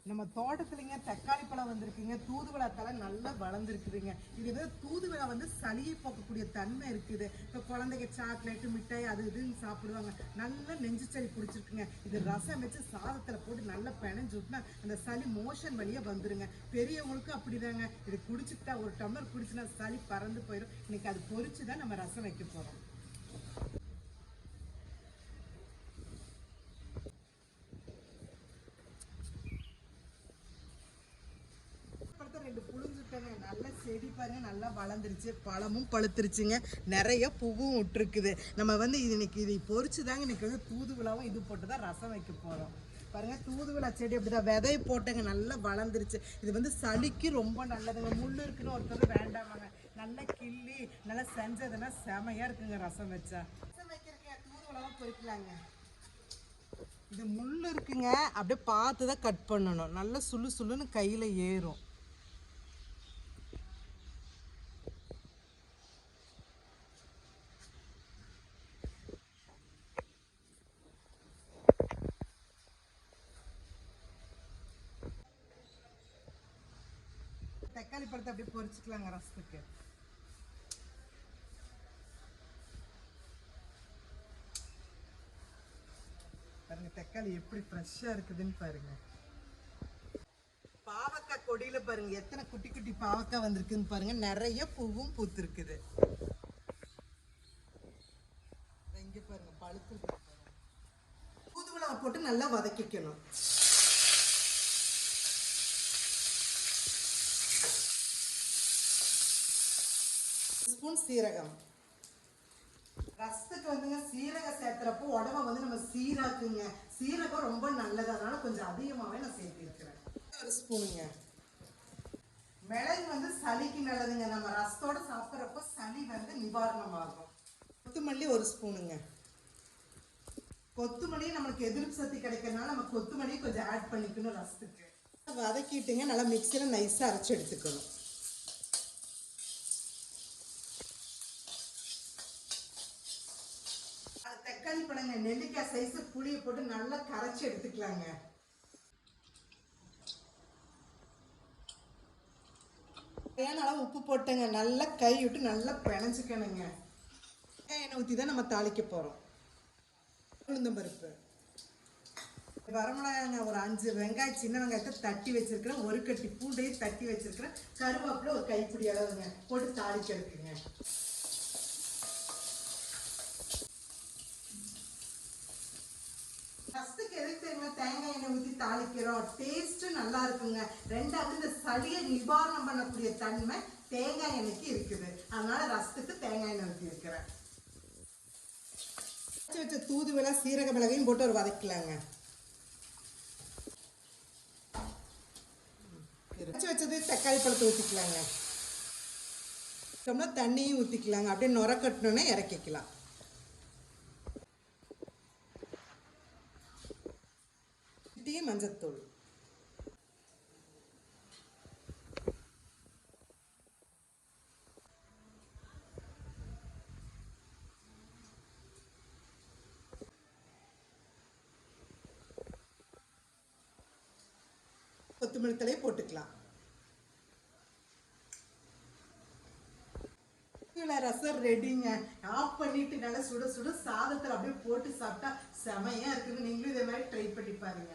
நம்ம தோட்டத்துலங்க தக்காளி பழம் வந்திருக்குங்க, தூதுவளை தலை நல்லா வளர்ந்துருக்குதுங்க. இது வந்து தூதுவளை வந்து சளியை போக்கக்கூடிய தன்மை இருக்குது. இப்போ குழந்தைங்க சாக்லேட்டு மிட்டாய் அது இதுன்னு சாப்பிடுவாங்க, நல்லா நெஞ்சு சளி பிடிச்சிருக்குங்க. இது ரசம் வச்சு சாதத்தில் போட்டு நல்லா பிணைஞ்சு விட்டுனா அந்த சளி மோஷன் வழியாக வந்துருங்க. பெரியவங்களுக்கும் அப்படிதாங்க. இது குடிச்சுட்டா ஒரு டம்ளர் குடிச்சுன்னா சளி பறந்து போயிடும். இன்னைக்கு அது பொரிச்சு தான் நம்ம ரசம் வைக்க போகிறோம். ரெண்டு புளிஞ்சுட்டங்க, நல்லா செடி பாருங்க, நல்லா வளர்ந்துருச்சு, பழமும் பழுத்துருச்சுங்க, நிறைய பூவும் விட்டுருக்குது. நம்ம வந்து இன்னைக்கு இதை பொறிச்சு தாங்க இன்னைக்கு வந்து தூதுவளாவும் இது போட்டு தான் ரசம் வைக்க போகிறோம். பாருங்க, தூதுவளை செடி அப்படிதான் விதையை போட்டங்க, நல்லா வளர்ந்துருச்சு. இது வந்து சளிக்கு ரொம்ப நல்லதுங்க. முள்ளு இருக்குன்னு ஒருத்தர் வேண்டாமாங்க, நல்லா கிள்ளி நல்லா செஞ்சதுன்னா செமையா இருக்குங்க ரசம் வச்சா. ரசம் வைக்கிறதுக்கு தூதுவளாவும் பொறிக்கலாங்க. இது முள் இருக்குங்க, அப்படியே பார்த்து தான் கட் பண்ணணும். நல்லா சுள்ளு சுள்ளுன்னு கையில் ஏறும். தக்காளி பழத்தை அப்படியே பொரிச்சுக்கலாங்க ரசத்துக்கு. பாருங்க தக்காளி எப்படி ஃப்ரெஷ்ஷாக இருக்குதுன்னு பாருங்க. பாவக்காய் கொடியில பாருங்க எத்தனை குட்டி குட்டி பாவக்காய் வந்திருக்குன்னு பாருங்க, நிறைய பூவும் பூத்துருக்குது. இங்க பாருங்க பழுத்து. தூதுவளை போட்டு நல்லா வதக்கிக்கணும். ஸ்பூன் சீரகம். ரசத்துக்கு வந்துங்க சீரகம் சேர்த்துறப்போ உடம்ப வந்து நம்ம சீராக்குங்க. சீரகம் ரொம்ப நல்லது, அதனால கொஞ்சம் அதிகமாகவே நான் சேர்த்திருக்கிறேன். ஒரு ஸ்பூனுங்க. மிளகு வந்து சளிக்கு நல்லதுங்க. நம்ம ரசத்தோட சாப்பிட்றப்போ சளி வந்து நிவாரணமாகும். கொத்தமல்லி ஒரு ஸ்பூனுங்க. கொத்தமல்லி நம்மளுக்கு எதிர்ப்பு சக்தி கிடைக்கிறதுனால நம்ம கொத்தமல்லி கொஞ்சம் ஆட் பண்ணிக்கணும் ரசத்துக்கு. வதக்கிட்டுங்க, நல்லா மிக்சியில் நைஸாக அரைச்சி எடுத்துக்கணும். தக்காளி பழங்க, நெல்லிக்காய் சைஸ் புளியை போட்டு நல்லா கரைச்சி எடுத்துக்கலாங்க. அளவு உப்பு போட்டுங்க, நல்லா கை விட்டு நல்லா பிணைஞ்சிக்கணுங்க. எண்ணெய் ஊற்றி தான் நம்ம தாளிக்க போகிறோம். உளுந்தம்பருப்பு, வரமிளகாங்க ஒரு 5 வெங்காயம், சின்ன வெங்காயத்தை தட்டி வச்சிருக்கிறேன், ஒரு கட்டி பூண்டையும் தட்டி வச்சிருக்கிறேன், கருவேப்பிலை ஒரு கைப்பிடி அளவுங்க போட்டு தாளிக்க இருக்குங்க. ஃபர்ஸ்ட்டுக்கு எதுக்கு தெரியுமா தேங்காய் எண்ணெய் ஊற்றி தாளிக்கிறோம், டேஸ்ட்டு நல்லா இருக்குங்க. ரெண்டாவது இந்த சளியை நிவாரணம் பண்ணக்கூடிய தன்மை தேங்காய் எண்ணெய்க்கு இருக்குது, அதனால ரசத்துக்கு தேங்காய் எண்ணெய் ஊற்றி இருக்கிறேன். வச்ச தூதுவளை சீரக மிளகையும் போட்டு ஒரு வதக்கலாங்க. வச்சது தக்காளி பழத்தை ஊற்றிக்கலாங்க. தண்ணியும் ஊற்றிக்கலாங்க. அப்படியே நுர கட்டணுன்னா இறக்கிக்கலாம். மஞ்சத்தூள், கொத்தமல்லி தழையை போட்டுக்கலாம். ரசம் ரெடிங்க. ஆஃப் பண்ணிட்டு நல்லா சுட சுட சாதத்தில் அப்படியே போட்டு சாப்பிட்டா செமையா இருக்குங்க. நீங்களும் இதே மாதிரி ட்ரை பண்ணி பாருங்க.